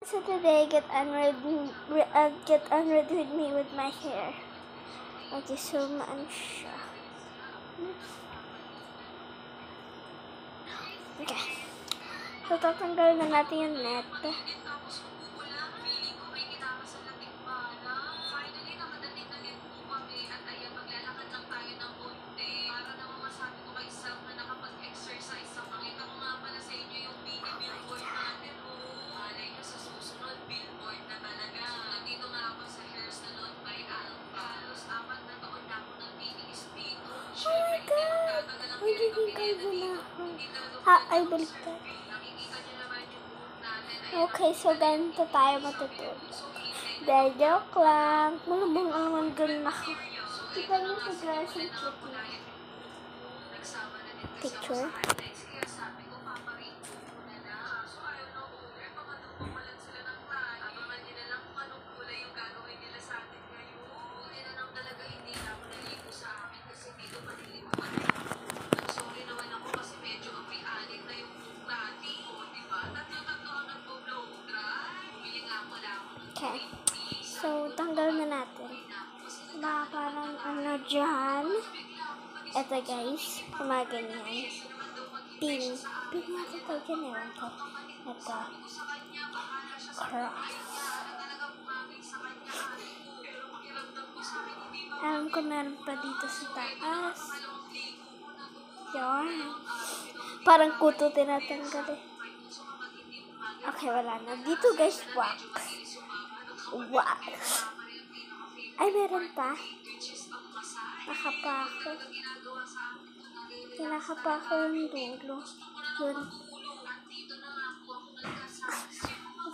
So today, get unread with me with my hair. Okay, so maan siya. Okay. So tatanggalin na natin yung net. Ay, baliktad. Okay, so ganito tayo matutulog. Dahil joke lang. Malabang naman ganun ako. Kita niyo sa guys yung picture. Okay. So, tanggal na natin. Baka parang ano dyan. Ito guys. Kumaganyan. Pin natin ito dyan. Ewan ko. Ito. Cross. Alam ko meron pa dito sa taas. Yan. Parang kuto tinatanggal eh. Okay, wala na. Dito guys, wax. Ay, meron pa. Nakapako. Nakapako yung dulo. Yun.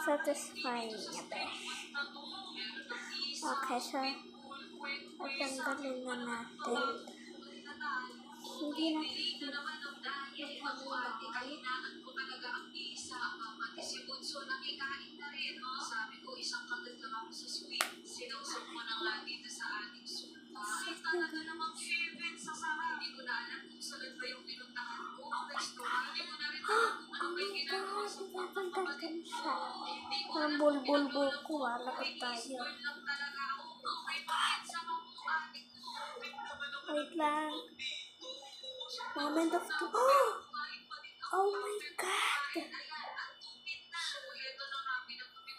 Satisfying niya, besh. Okay, so tatanggalin na natin. Hindi na. Parang bulbul ko, lakad tayo. Wait lang. Moment of truth. Oh my God!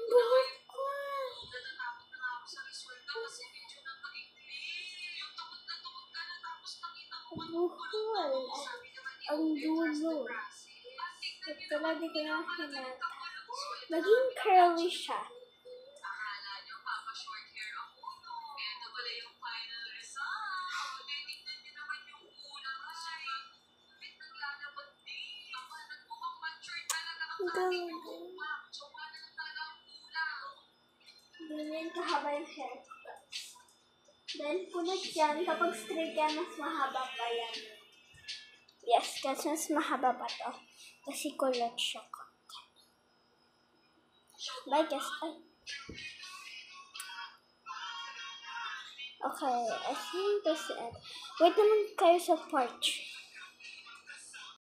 Buhok ko! Buhol! Ang dulo. Ito lang di ko na hinata. Naging curly siya. Ganyan kahaba yung hair. Then, punot yan. Kapag straight yan, mas mahaba pa yan. Yes, kasi mas mahaba pa to. Kasi kulot siya. Bye, guys. Bye. Okay, I think that's it. Wait naman kayo sa porch.